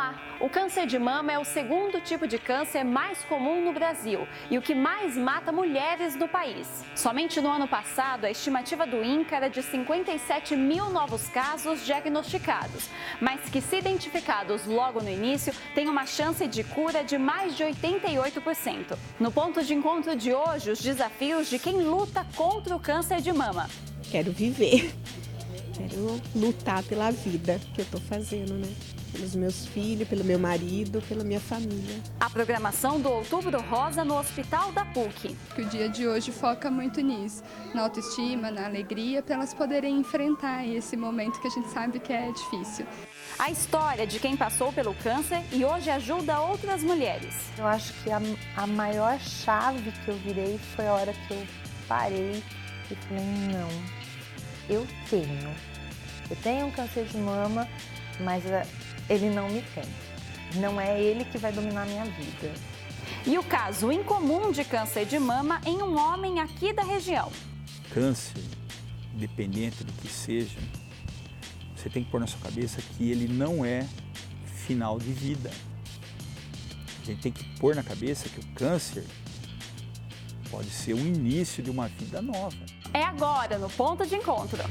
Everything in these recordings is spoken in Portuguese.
Olá! O câncer de mama é o segundo tipo de câncer mais comum no Brasil e o que mais mata mulheres no país. Somente no ano passado, a estimativa do INCA era de 57 mil novos casos diagnosticados, mas que, se identificados logo no início, têm uma chance de cura de mais de 88%. No ponto de encontro de hoje, os desafios de quem luta contra o câncer de mama. Quero viver, quero lutar pela vida que eu estou fazendo, né? Pelos meus filhos, pelo meu marido, pela minha família. A programação do Outubro Rosa no Hospital da PUC. O dia de hoje foca muito nisso, na autoestima, na alegria, para elas poderem enfrentar esse momento que a gente sabe que é difícil. A história de quem passou pelo câncer e hoje ajuda outras mulheres. Eu acho que a maior chave que eu virei foi a hora que eu parei e falei, não, eu tenho um câncer de mama, mas ele não me tem. Não é ele que vai dominar a minha vida. E o caso incomum de câncer de mama em um homem aqui da região. Câncer, independente do que seja, você tem que pôr na sua cabeça que ele não é final de vida. A gente tem que pôr na cabeça que o câncer pode ser o início de uma vida nova. É agora, no Ponto de Encontro.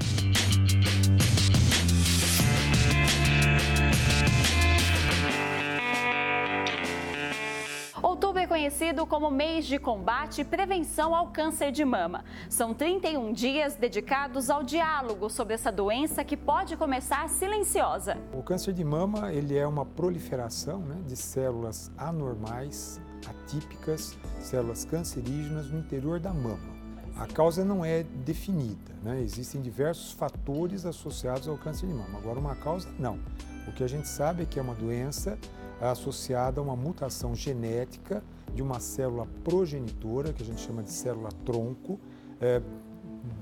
Outubro é conhecido como mês de combate e prevenção ao câncer de mama. São 31 dias dedicados ao diálogo sobre essa doença que pode começar silenciosa. O câncer de mama ele é uma proliferação, de células anormais, atípicas, células cancerígenas no interior da mama. A causa não é definida, Existem diversos fatores associados ao câncer de mama. Agora, uma causa, não. O que a gente sabe é que é uma doença associada a uma mutação genética de uma célula progenitora, que a gente chama de célula-tronco,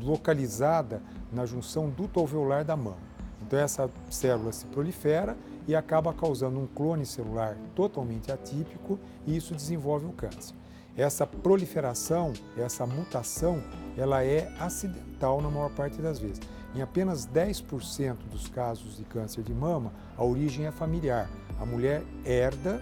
localizada na junção duto-alveolar da mama. Então, essa célula se prolifera e acaba causando um clone celular totalmente atípico e isso desenvolve o câncer. Essa proliferação, essa mutação, ela é acidental na maior parte das vezes. Em apenas 10% dos casos de câncer de mama, a origem é familiar. A mulher herda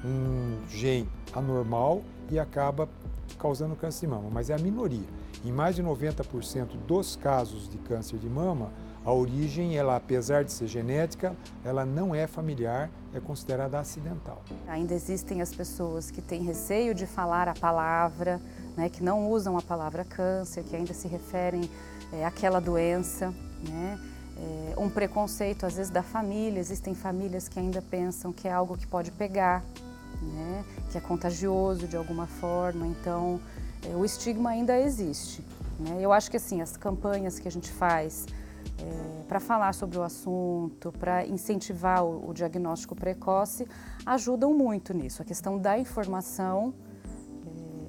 um gene anormal e acaba causando câncer de mama, mas é a minoria. Em mais de 90% dos casos de câncer de mama, a origem, ela, apesar de ser genética, ela não é familiar, é considerada acidental. Ainda existem as pessoas que têm receio de falar a palavra, que não usam a palavra câncer, que ainda se referem àquela doença, um preconceito às vezes da família, existem famílias que ainda pensam que é algo que pode pegar, que é contagioso de alguma forma, então o estigma ainda existe. Eu acho que assim, as campanhas que a gente faz para falar sobre o assunto, para incentivar o diagnóstico precoce, ajudam muito nisso. A questão da informação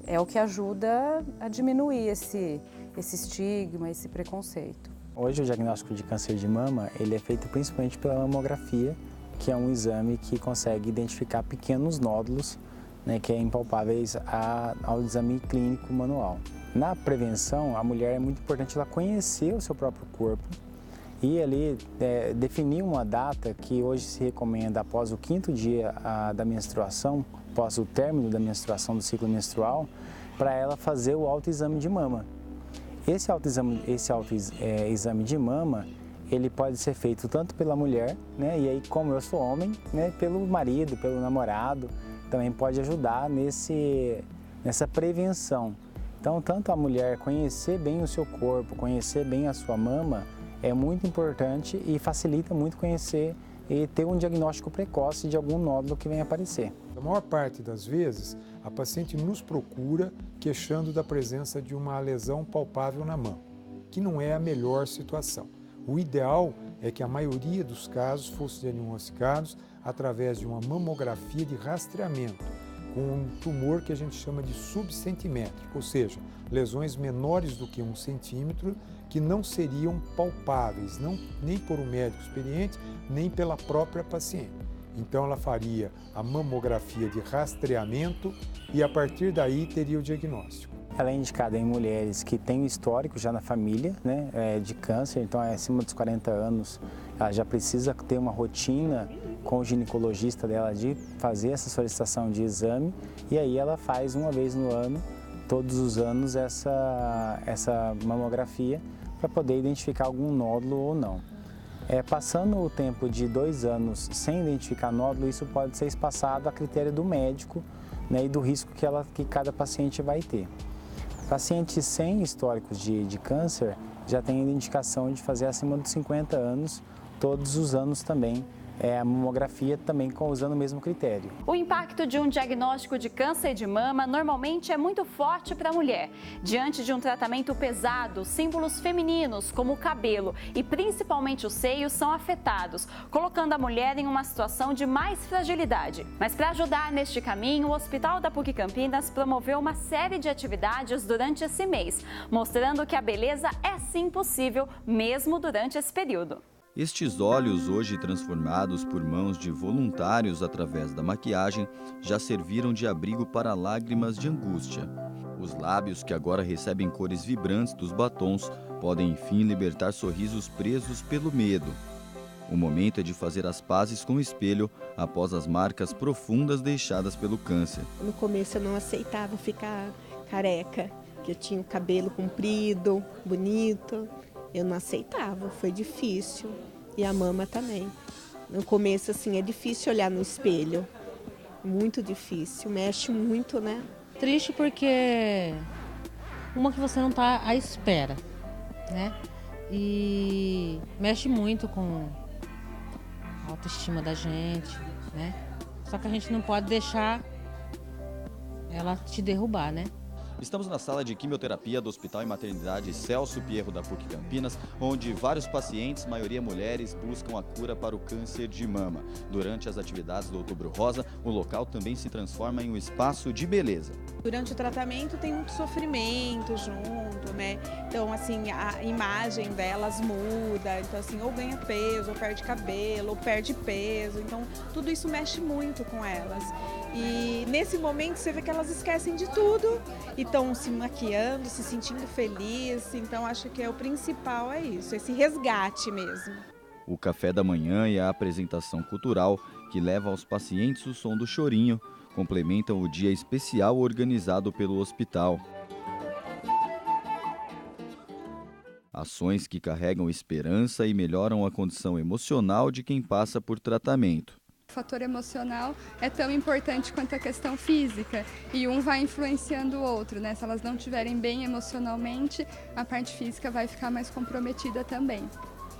é o que ajuda a diminuir esse estigma, esse preconceito. Hoje o diagnóstico de câncer de mama ele é feito principalmente pela mamografia, que é um exame que consegue identificar pequenos nódulos, que é impalpáveis ao exame clínico manual. Na prevenção, a mulher é muito importante ela conhecer o seu próprio corpo e ali definir uma data que hoje se recomenda após o 5º dia da menstruação, após o término da menstruação do ciclo menstrual, para ela fazer o autoexame de mama. Esse autoexame de mama, ele pode ser feito tanto pela mulher, e aí como eu sou homem, pelo marido, pelo namorado, também pode ajudar nessa prevenção. Então, tanto a mulher conhecer bem o seu corpo, conhecer bem a sua mama, é muito importante e facilita muito conhecer e ter um diagnóstico precoce de algum nódulo que venha aparecer. A maior parte das vezes, a paciente nos procura queixando da presença de uma lesão palpável na mama, que não é a melhor situação. O ideal é que a maioria dos casos fossem diagnosticados através de uma mamografia de rastreamento, com um tumor que a gente chama de subcentimétrico, ou seja, lesões menores do que 1 centímetro, que não seriam palpáveis, nem por um médico experiente, nem pela própria paciente. Então ela faria a mamografia de rastreamento e a partir daí teria o diagnóstico. Ela é indicada em mulheres que têm um histórico já na família, de câncer, então acima dos 40 anos, ela já precisa ter uma rotina com o ginecologista dela de fazer essa solicitação de exame e aí ela faz uma vez no ano, todos os anos, essa mamografia para poder identificar algum nódulo ou não. Passando o tempo de 2 anos sem identificar nódulo, isso pode ser espaçado a critério do médico, né, e do risco que cada paciente vai ter. Pacientes sem históricos de câncer já têm a indicação de fazer acima dos 50 anos, todos os anos também, a mamografia também usando o mesmo critério. O impacto de um diagnóstico de câncer de mama normalmente é muito forte para a mulher. Diante de um tratamento pesado, símbolos femininos como o cabelo e principalmente os seios são afetados, colocando a mulher em uma situação de mais fragilidade. Mas para ajudar neste caminho, o Hospital da PUC Campinas promoveu uma série de atividades durante esse mês, mostrando que a beleza é sim possível, mesmo durante esse período. Estes olhos, hoje transformados por mãos de voluntários através da maquiagem, já serviram de abrigo para lágrimas de angústia. Os lábios, que agora recebem cores vibrantes dos batons, podem enfim libertar sorrisos presos pelo medo. O momento é de fazer as pazes com o espelho após as marcas profundas deixadas pelo câncer. No começo eu não aceitava ficar careca, que eu tinha o cabelo comprido, bonito. Eu não aceitava, foi difícil. E a mama também. No começo, assim, é difícil olhar no espelho. Muito difícil, mexe muito, né? Triste porque uma que você não está à espera, né? E mexe muito com a autoestima da gente, né? Só que a gente não pode deixar ela te derrubar, né? Estamos na sala de quimioterapia do Hospital e Maternidade Celso Pierro da PUC Campinas, onde vários pacientes, maioria mulheres, buscam a cura para o câncer de mama. Durante as atividades do Outubro Rosa, o local também se transforma em um espaço de beleza. Durante o tratamento tem muito sofrimento junto, né? Então, assim, a imagem delas muda, então, assim, ou ganha peso, ou perde cabelo, ou perde peso. Então, tudo isso mexe muito com elas. E nesse momento você vê que elas esquecem de tudo e estão se maquiando, se sentindo felizes. Então acho que o principal é isso, esse resgate mesmo. O café da manhã e a apresentação cultural, que leva aos pacientes o som do chorinho, complementam o dia especial organizado pelo hospital. Ações que carregam esperança e melhoram a condição emocional de quem passa por tratamento. O fator emocional é tão importante quanto a questão física e um vai influenciando o outro, né? Se elas não estiverem bem emocionalmente, a parte física vai ficar mais comprometida também,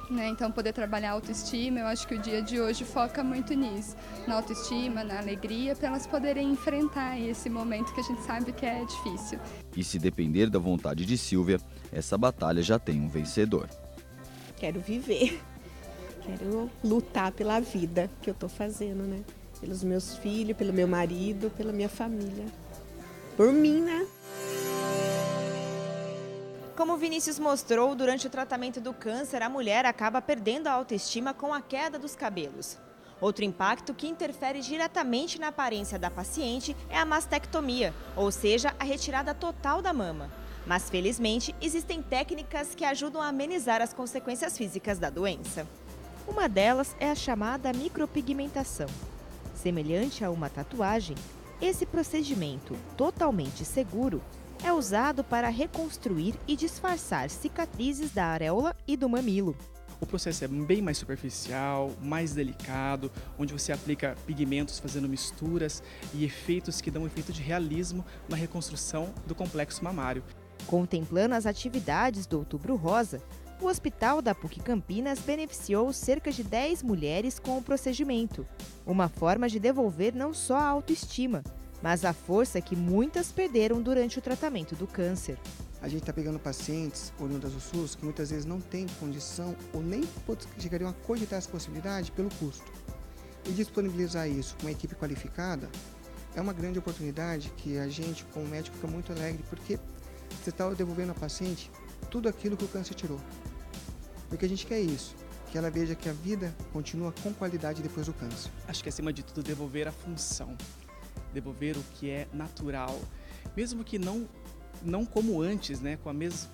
né? Então, poder trabalhar a autoestima, eu acho que o dia de hoje foca muito nisso, na autoestima, na alegria, para elas poderem enfrentar esse momento que a gente sabe que é difícil. E se depender da vontade de Silvia, essa batalha já tem um vencedor. Quero viver. Quero lutar pela vida que eu estou fazendo, né? Pelos meus filhos, pelo meu marido, pela minha família. Por mim, né? Como Vinícius mostrou, durante o tratamento do câncer, a mulher acaba perdendo a autoestima com a queda dos cabelos. Outro impacto que interfere diretamente na aparência da paciente é a mastectomia, ou seja, a retirada total da mama. Mas, felizmente, existem técnicas que ajudam a amenizar as consequências físicas da doença. Uma delas é a chamada micropigmentação. Semelhante a uma tatuagem, esse procedimento, totalmente seguro, é usado para reconstruir e disfarçar cicatrizes da areola e do mamilo. O processo é bem mais superficial, mais delicado, onde você aplica pigmentos fazendo misturas e efeitos que dão um efeito de realismo na reconstrução do complexo mamário. Contemplando as atividades do Outubro Rosa, o Hospital da PUC Campinas beneficiou cerca de 10 mulheres com o procedimento. Uma forma de devolver não só a autoestima, mas a força que muitas perderam durante o tratamento do câncer. A gente está pegando pacientes oriundas do SUS que muitas vezes não têm condição ou nem chegariam a cogitar essa possibilidade pelo custo. E disponibilizar isso com uma equipe qualificada é uma grande oportunidade que a gente, como médico, fica muito alegre, porque você está devolvendo ao paciente tudo aquilo que o câncer tirou. Porque a gente quer isso, que ela veja que a vida continua com qualidade depois do câncer. Acho que, acima de tudo, devolver a função, devolver o que é natural, mesmo que não não como antes, né, com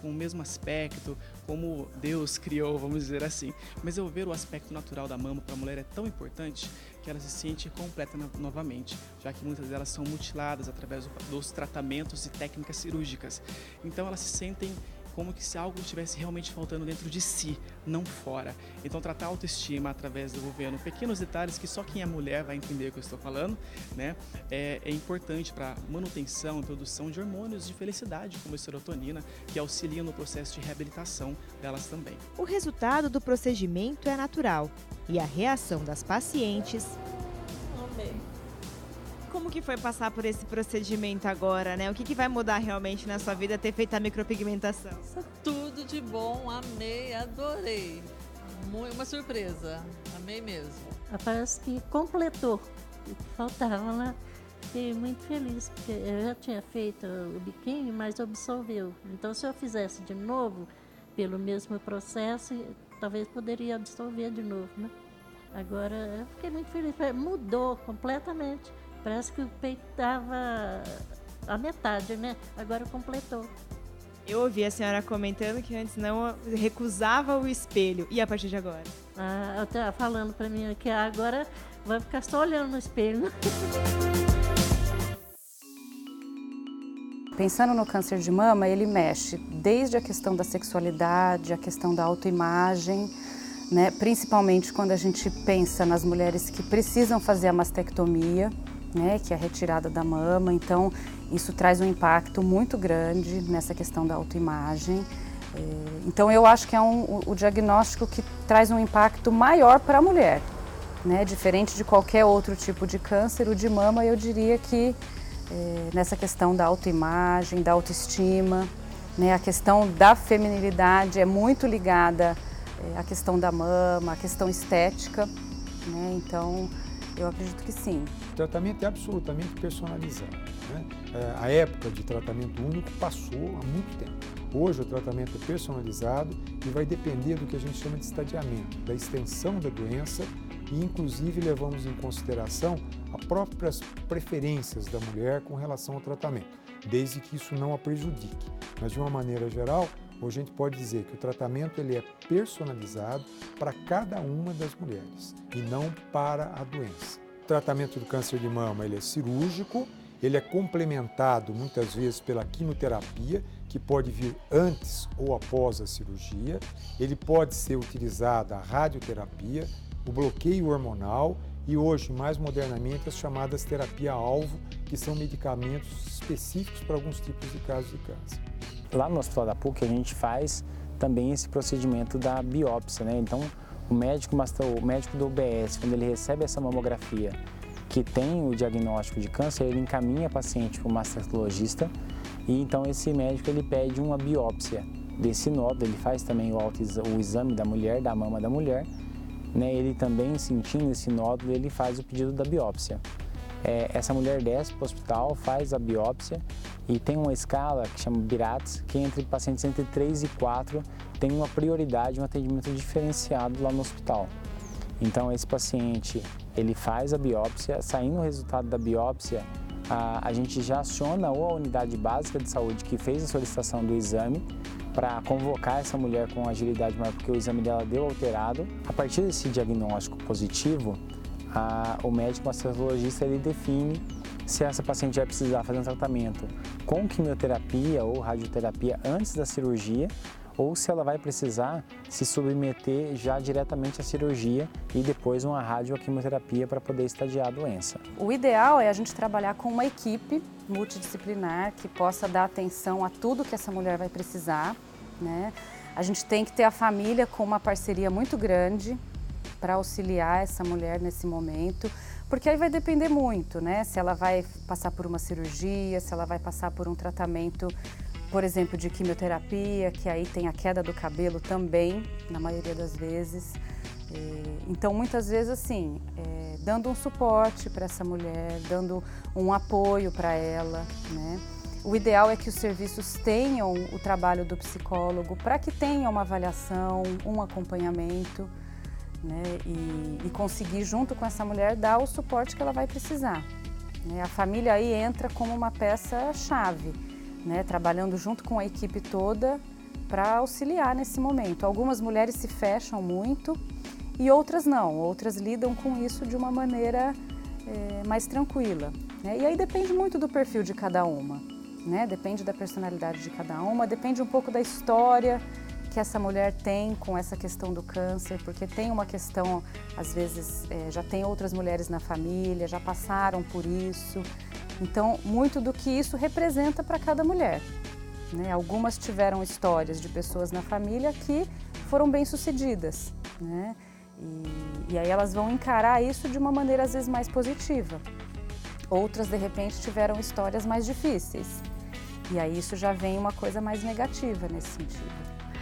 o mesmo aspecto, como Deus criou, vamos dizer assim. Mas eu ver o aspecto natural da mama para a mulher é tão importante que ela se sente completa novamente, já que muitas delas são mutiladas através dos tratamentos e técnicas cirúrgicas. Então elas se sentem como que se algo estivesse realmente faltando dentro de si, não fora. Então tratar a autoestima através do governo, pequenos detalhes que só quem é mulher vai entender o que eu estou falando, né? É importante para manutenção e produção de hormônios de felicidade, como a serotonina, que auxiliam no processo de reabilitação delas também. O resultado do procedimento é natural e a reação das pacientes... Como que foi passar por esse procedimento agora, né? O que vai mudar realmente na sua vida ter feito a micropigmentação? Tudo de bom, amei, adorei. Uma surpresa, amei mesmo. Parece que completou o que faltava lá. Fiquei muito feliz, porque eu já tinha feito o biquíni, mas absolveu. Então, se eu fizesse de novo, pelo mesmo processo, talvez poderia absolver de novo, né? Agora, eu fiquei muito feliz. Mudou completamente. Parece que o peito estava a metade, né? Agora completou. Eu ouvi a senhora comentando que antes não recusava o espelho. E a partir de agora? Ela tá falando para mim que agora vai ficar só olhando no espelho. Pensando no câncer de mama, ele mexe desde a questão da sexualidade, a questão da autoimagem, né? Principalmente quando a gente pensa nas mulheres que precisam fazer a mastectomia, né, que é a retirada da mama. Então isso traz um impacto muito grande nessa questão da autoimagem. Então eu acho que é o diagnóstico que traz um impacto maior para a mulher, né, diferente de qualquer outro tipo de câncer. O de mama, eu diria que nessa questão da autoimagem, da autoestima, né, a questão da feminilidade é muito ligada à questão da mama, à questão estética, né, então eu acredito que sim. O tratamento é absolutamente personalizado, né? A época de tratamento único passou há muito tempo. Hoje o tratamento é personalizado e vai depender do que a gente chama de estadiamento, da extensão da doença e inclusive levamos em consideração as próprias preferências da mulher com relação ao tratamento, desde que isso não a prejudique. Mas de uma maneira geral, hoje a gente pode dizer que o tratamento ele é personalizado para cada uma das mulheres e não para a doença. O tratamento do câncer de mama ele é cirúrgico, ele é complementado muitas vezes pela quimioterapia, que pode vir antes ou após a cirurgia. Ele pode ser utilizada a radioterapia, o bloqueio hormonal e hoje, mais modernamente, as chamadas terapia-alvo, que são medicamentos específicos para alguns tipos de casos de câncer. Lá no Hospital da PUC a gente faz também esse procedimento da biópsia, né? Então o médico do UBS, quando ele recebe essa mamografia que tem o diagnóstico de câncer, ele encaminha a paciente para o mastologista e então esse médico ele pede uma biópsia desse nódulo, ele faz também o exame da mulher, da mama da mulher, né? Ele também sentindo esse nódulo, ele faz o pedido da biópsia. Essa mulher desce para o hospital, faz a biópsia e tem uma escala que chama BIRATS, que entre pacientes entre 3 e 4 tem uma prioridade, um atendimento diferenciado lá no hospital. Então esse paciente, ele faz a biópsia, saindo o resultado da biópsia, a gente já aciona ou a unidade básica de saúde que fez a solicitação do exame para convocar essa mulher com agilidade maior, porque o exame dela deu alterado. A partir desse diagnóstico positivo, o médico mastologista ele define se essa paciente vai precisar fazer um tratamento com quimioterapia ou radioterapia antes da cirurgia ou se ela vai precisar se submeter já diretamente à cirurgia e depois uma radio ou quimioterapia para poder estadiar a doença. O ideal é a gente trabalhar com uma equipe multidisciplinar que possa dar atenção a tudo que essa mulher vai precisar, né? A gente tem que ter a família com uma parceria muito grande para auxiliar essa mulher nesse momento, porque aí vai depender muito, né? Se ela vai passar por uma cirurgia, se ela vai passar por um tratamento, por exemplo, de quimioterapia, que aí tem a queda do cabelo também, na maioria das vezes. Então, muitas vezes, assim, dando um suporte para essa mulher, dando um apoio para ela, né? O ideal é que os serviços tenham o trabalho do psicólogo para que tenha uma avaliação, um acompanhamento, né, e conseguir, junto com essa mulher, dar o suporte que ela vai precisar. A família aí entra como uma peça-chave, né, trabalhando junto com a equipe toda para auxiliar nesse momento. Algumas mulheres se fecham muito e outras não, outras lidam com isso de uma maneira mais tranquila, né? E aí depende muito do perfil de cada uma, né? Depende da personalidade de cada uma, depende um pouco da história que essa mulher tem com essa questão do câncer, porque tem uma questão, às vezes já tem outras mulheres na família, já passaram por isso, então muito do que isso representa para cada mulher, né? Algumas tiveram histórias de pessoas na família que foram bem-sucedidas, né? E aí elas vão encarar isso de uma maneira às vezes mais positiva. Outras, de repente, tiveram histórias mais difíceis. E aí isso já vem uma coisa mais negativa nesse sentido.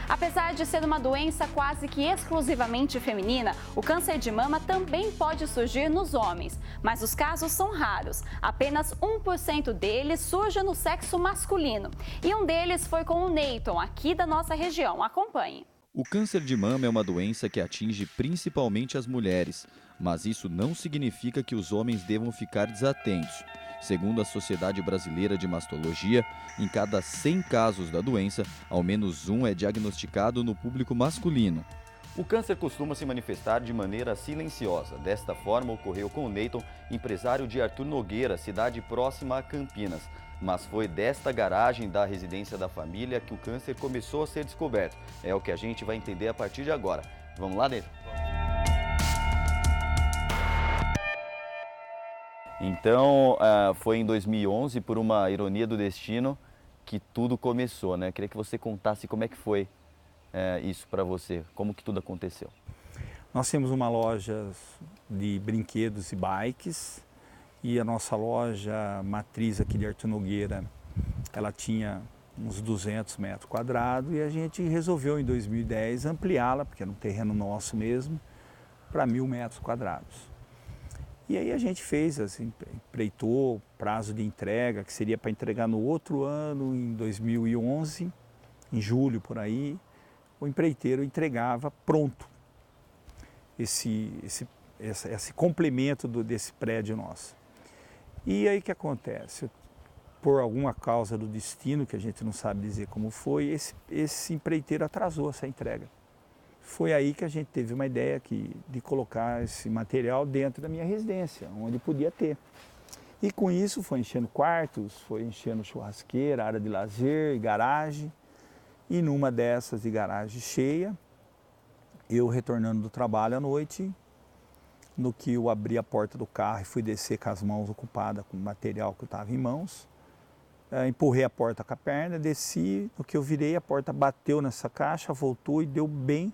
Apesar de ser uma doença quase que exclusivamente feminina, o câncer de mama também pode surgir nos homens, mas os casos são raros. Apenas 1% deles surge no sexo masculino. E um deles foi com o Neyton, aqui da nossa região. Acompanhe. O câncer de mama é uma doença que atinge principalmente as mulheres, mas isso não significa que os homens devam ficar desatentos. Segundo a Sociedade Brasileira de Mastologia, em cada 100 casos da doença, ao menos um é diagnosticado no público masculino. O câncer costuma se manifestar de maneira silenciosa. Desta forma, ocorreu com o Neyton, empresário de Arthur Nogueira, cidade próxima a Campinas. Mas foi desta garagem da residência da família que o câncer começou a ser descoberto. É o que a gente vai entender a partir de agora. Vamos lá, Neyton? Então, foi em 2011, por uma ironia do destino, que tudo começou, né? Queria que você contasse como é que foi isso para você, como que tudo aconteceu. Nós temos uma loja de brinquedos e bikes, e a nossa loja matriz aqui de Arthur Nogueira, ela tinha uns 200 metros quadrados e a gente resolveu em 2010 ampliá-la, porque era um terreno nosso mesmo, para 1.000 metros quadrados. E aí a gente fez, assim, empreitou prazo de entrega, que seria para entregar no outro ano, em 2011, em julho por aí, o empreiteiro entregava pronto esse complemento desse prédio nosso. E aí o que acontece? Por alguma causa do destino, que a gente não sabe dizer como foi, esse empreiteiro atrasou essa entrega. Foi aí que a gente teve uma ideia de colocar esse material dentro da minha residência, onde podia ter. E com isso foi enchendo quartos, foi enchendo churrasqueira, área de lazer, garagem. E numa dessas de garagem cheia, eu retornando do trabalho à noite, no que eu abri a porta do carro e fui descer com as mãos ocupadas com o material que eu estava em mãos, empurrei a porta com a perna, desci, no que eu virei, a porta bateu nessa caixa, voltou e deu bem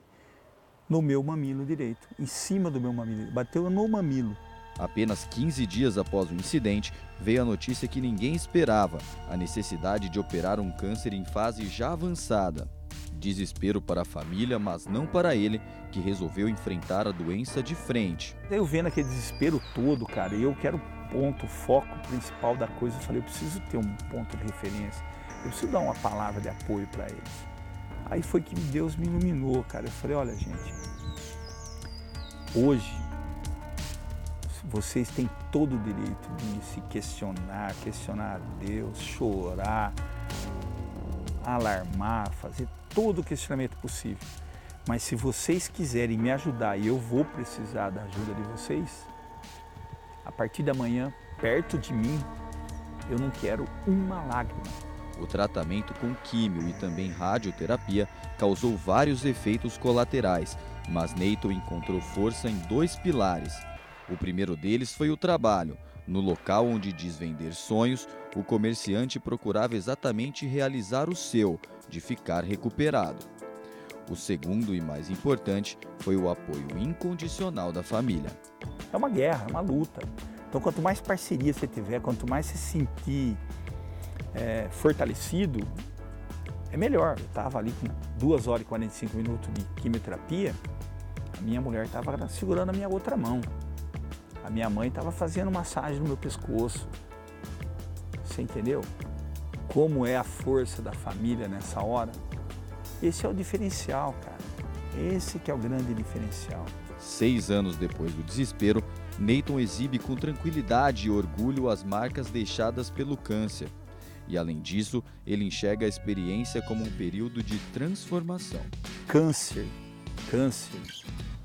no meu mamilo direito, em cima do meu mamilo, bateu no mamilo. Apenas 15 dias após o incidente, veio a notícia que ninguém esperava, a necessidade de operar um câncer em fase já avançada. Desespero para a família, mas não para ele, que resolveu enfrentar a doença de frente. Eu vendo aquele desespero todo, cara, e eu quero o foco principal da coisa, eu falei, eu preciso ter um ponto de referência, eu preciso dar uma palavra de apoio para eles. Aí foi que Deus me iluminou, cara, eu falei, olha gente, hoje vocês têm todo o direito de se questionar a Deus, chorar, alarmar, fazer todo o questionamento possível. Mas se vocês quiserem me ajudar e eu vou precisar da ajuda de vocês, a partir da manhã, perto de mim, eu não quero uma lágrima. O tratamento com químio e também radioterapia causou vários efeitos colaterais, mas Neyton encontrou força em 2 pilares. O primeiro deles foi o trabalho. No local onde diz vender sonhos, o comerciante procurava exatamente realizar o seu, de ficar recuperado. O segundo e mais importante foi o apoio incondicional da família. É uma guerra, é uma luta. Então, quanto mais parceria você tiver, quanto mais se sentir fortalecido, é melhor. Eu estava ali com 2 horas e 45 minutos de quimioterapia, a minha mulher estava segurando a minha outra mão. A minha mãe estava fazendo massagem no meu pescoço. Você entendeu? Como é a força da família nessa hora? Esse é o diferencial, cara. Esse que é o grande diferencial. 6 anos depois do desespero, Neyton exibe com tranquilidade e orgulho as marcas deixadas pelo câncer. E além disso, ele enxerga a experiência como um período de transformação. Câncer,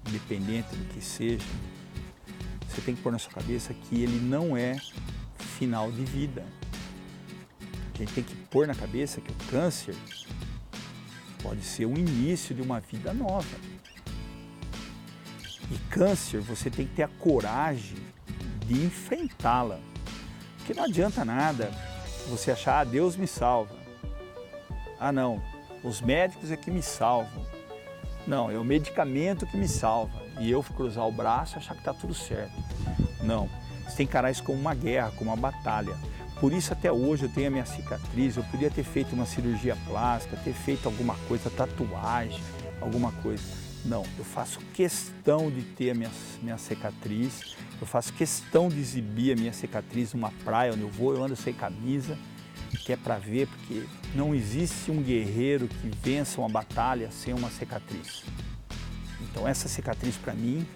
independente do que seja, você tem que pôr na sua cabeça que ele não é final de vida. A gente tem que pôr na cabeça que o câncer pode ser o início de uma vida nova. E câncer, você tem que ter a coragem de enfrentá-la. Porque não adianta nada você achar, ah, Deus me salva. Ah, não, os médicos é que me salvam. Não, é o medicamento que me salva. E eu cruzar o braço e achar que está tudo certo. Não, você tem que encarar isso como uma guerra, como uma batalha. Por isso até hoje eu tenho a minha cicatriz, eu podia ter feito uma cirurgia plástica, ter feito alguma coisa, tatuagem, alguma coisa. Não, eu faço questão de ter a minha cicatriz, eu faço questão de exibir a minha cicatriz numa praia onde eu ando sem camisa, que é para ver, porque não existe um guerreiro que vença uma batalha sem uma cicatriz. Então essa cicatriz para mim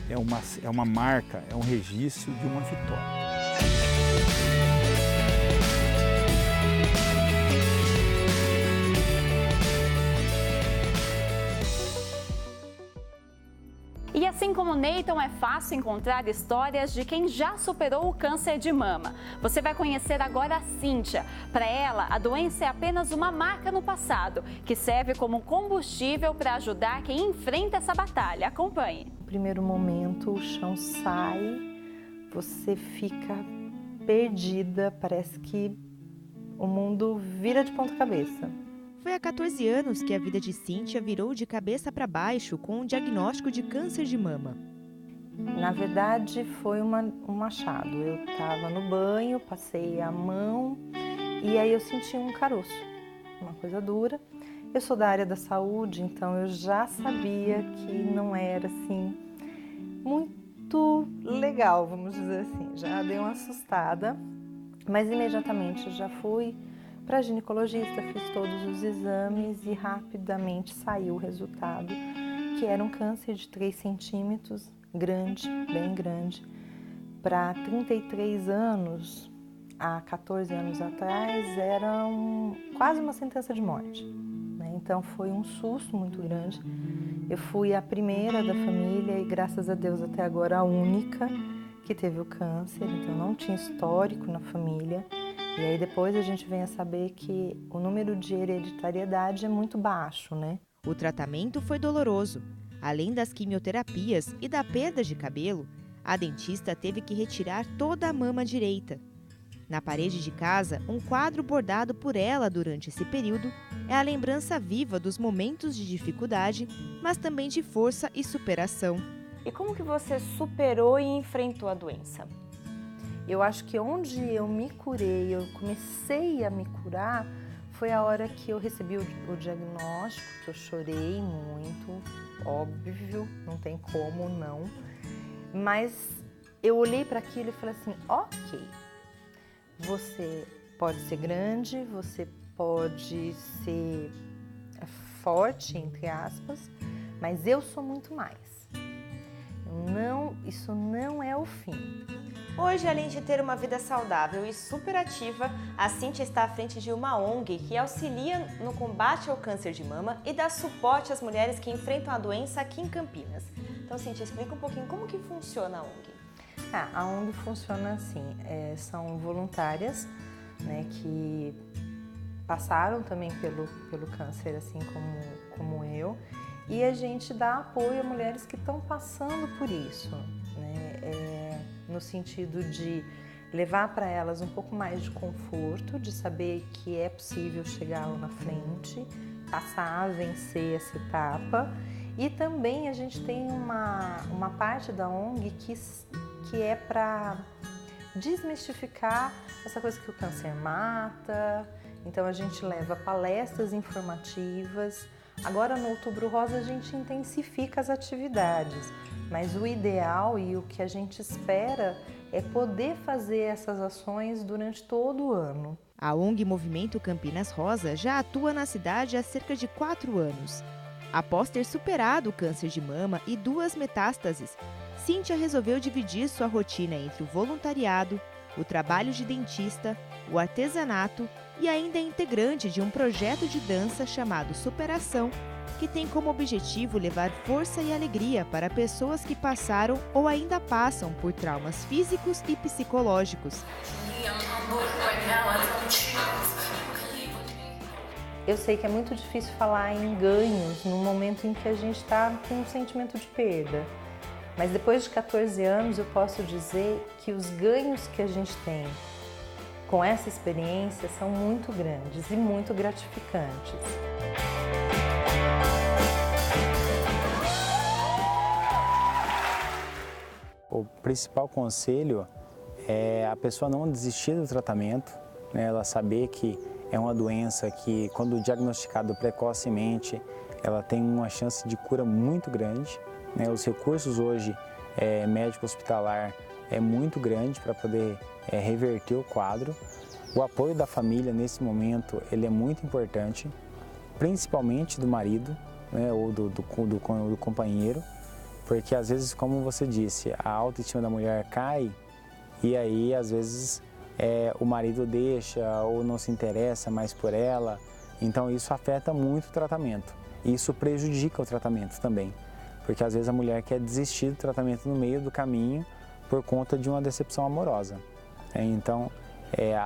é uma marca, é um registro de uma vitória. E assim como o Neyton, é fácil encontrar histórias de quem já superou o câncer de mama. Você vai conhecer agora a Cíntia. Para ela, a doença é apenas uma marca no passado, que serve como combustível para ajudar quem enfrenta essa batalha. Acompanhe. No primeiro momento, o chão sai, você fica perdida, parece que o mundo vira de ponta cabeça. Foi há 14 anos que a vida de Cíntia virou de cabeça para baixo com um diagnóstico de câncer de mama. Na verdade, foi um achado. Eu estava no banho, passei a mão e aí eu senti um caroço, uma coisa dura. Eu sou da área da saúde, então eu já sabia que não era assim muito legal, vamos dizer assim. Já dei uma assustada, mas imediatamente eu já fui para ginecologista, fiz todos os exames e rapidamente saiu o resultado, que era um câncer de 3 centímetros, grande, bem grande. Para 33 anos, há 14 anos atrás, era quase uma sentença de morte. Né? Então foi um susto muito grande. Eu fui a primeira da família e, graças a Deus, até agora a única que teve o câncer, então não tinha histórico na família. E aí depois a gente vem a saber que o número de hereditariedade é muito baixo, né? O tratamento foi doloroso. Além das quimioterapias e da perda de cabelo, a dentista teve que retirar toda a mama direita. Na parede de casa, um quadro bordado por ela durante esse período é a lembrança viva dos momentos de dificuldade, mas também de força e superação. E como que você superou e enfrentou a doença? Eu acho que onde eu me curei, eu comecei a me curar, foi a hora que eu recebi o diagnóstico, que eu chorei muito, óbvio, não tem como não. Mas eu olhei para aquilo e falei assim, ok, você pode ser grande, você pode ser forte, entre aspas, mas eu sou muito mais. Isso não é o fim. Hoje, além de ter uma vida saudável e super ativa, a Cíntia está à frente de uma ONG que auxilia no combate ao câncer de mama e dá suporte às mulheres que enfrentam a doença aqui em Campinas. Então, Cíntia, explica um pouquinho como que funciona a ONG. A ONG funciona assim, são voluntárias, né, que passaram também pelo câncer, assim como eu, e a gente dá apoio a mulheres que estão passando por isso, né, no sentido de levar para elas um pouco mais de conforto, de saber que é possível chegar lá na frente, passar, vencer essa etapa. E também a gente tem uma parte da ONG que é para desmistificar essa coisa que o câncer mata. Então a gente leva palestras informativas. Agora no Outubro Rosa a gente intensifica as atividades, mas o ideal e o que a gente espera é poder fazer essas ações durante todo o ano. A ONG Movimento Campinas Rosa já atua na cidade há cerca de 4 anos. Após ter superado o câncer de mama e 2 metástases, Cíntia resolveu dividir sua rotina entre o voluntariado, o trabalho de dentista, o artesanato e ainda é integrante de um projeto de dança chamado Superação, que tem como objetivo levar força e alegria para pessoas que passaram ou ainda passam por traumas físicos e psicológicos. Eu sei que é muito difícil falar em ganhos no momento em que a gente está com um sentimento de perda. Mas depois de 14 anos eu posso dizer que os ganhos que a gente tem com essa experiência são muito grandes e muito gratificantes. O principal conselho é a pessoa não desistir do tratamento, né? Ela saber que é uma doença que, quando diagnosticado precocemente, ela tem uma chance de cura muito grande, né? Os recursos hoje, médico hospitalar, é muito grande para poder reverter o quadro. O apoio da família nesse momento ele é muito importante, principalmente do marido, né? Ou do companheiro, porque às vezes, como você disse, a autoestima da mulher cai e aí às vezes o marido deixa ou não se interessa mais por ela, então isso afeta muito o tratamento. E isso prejudica o tratamento também, porque às vezes a mulher quer desistir do tratamento no meio do caminho por conta de uma decepção amorosa. Então,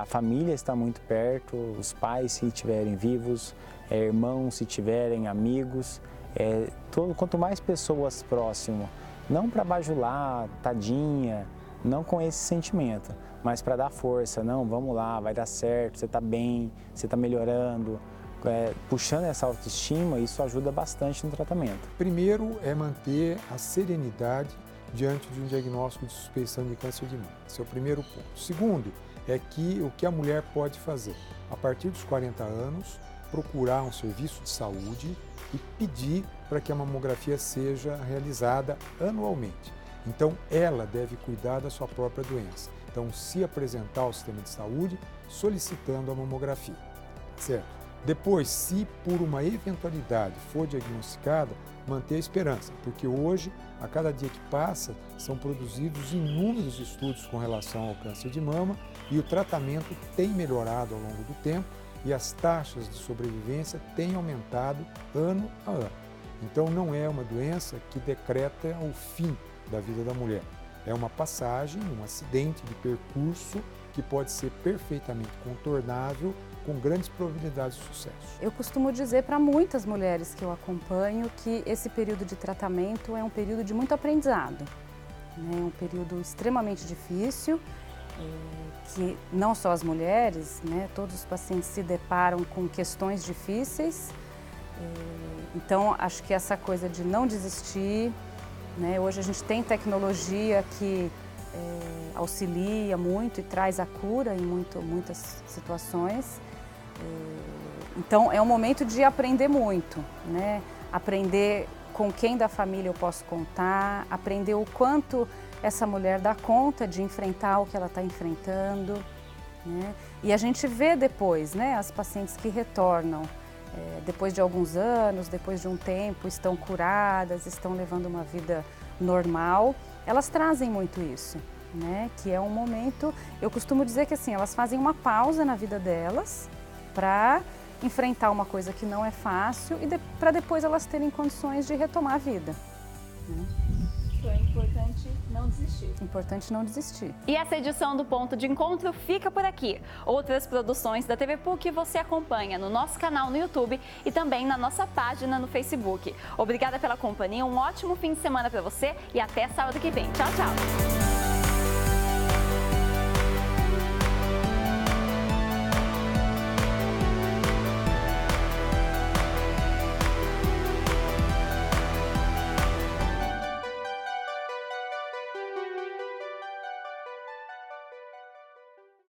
a família está muito perto, os pais se estiverem vivos, irmãos se tiverem, amigos, quanto mais pessoas próximas, não para bajular, tadinha, não com esse sentimento, mas para dar força, não, vamos lá, vai dar certo, você está bem, você está melhorando, puxando essa autoestima, isso ajuda bastante no tratamento. Primeiro é manter a serenidade diante de um diagnóstico de suspeição de câncer de mama. Esse é o primeiro ponto. Segundo, o que a mulher pode fazer. A partir dos 40 anos, procurar um serviço de saúde e pedir para que a mamografia seja realizada anualmente. Então, ela deve cuidar da sua própria doença. Então, se apresentar ao sistema de saúde solicitando a mamografia, certo? Depois, se por uma eventualidade for diagnosticada, manter a esperança, porque hoje, a cada dia que passa, são produzidos inúmeros estudos com relação ao câncer de mama e o tratamento tem melhorado ao longo do tempo e as taxas de sobrevivência têm aumentado ano a ano. Então, não é uma doença que decreta o fim da vida da mulher. É uma passagem, um acidente de percurso que pode ser perfeitamente contornável com grandes probabilidades de sucesso. Eu costumo dizer para muitas mulheres que eu acompanho que esse período de tratamento é um período de muito aprendizado, né? É um período extremamente difícil, que não só as mulheres, né? Todos os pacientes se deparam com questões difíceis, então acho que essa coisa de não desistir, né? Hoje a gente tem tecnologia que auxilia muito e traz a cura em muitas situações. Então é um momento de aprender muito, né? Aprender com quem da família eu posso contar, aprender o quanto essa mulher dá conta de enfrentar o que ela está enfrentando, né? E a gente vê depois, né? As pacientes que retornam depois de alguns anos, depois de um tempo, estão curadas, estão levando uma vida normal, elas trazem muito isso, né? Que é um momento, eu costumo dizer que assim, elas fazem uma pausa na vida delas para enfrentar uma coisa que não é fácil e para depois elas terem condições de retomar a vida, né? Então é importante não desistir. Importante não desistir. E essa edição do Ponto de Encontro fica por aqui. Outras produções da TV PUC você acompanha no nosso canal no YouTube e também na nossa página no Facebook. Obrigada pela companhia, um ótimo fim de semana para você e até sábado que vem. Tchau, tchau!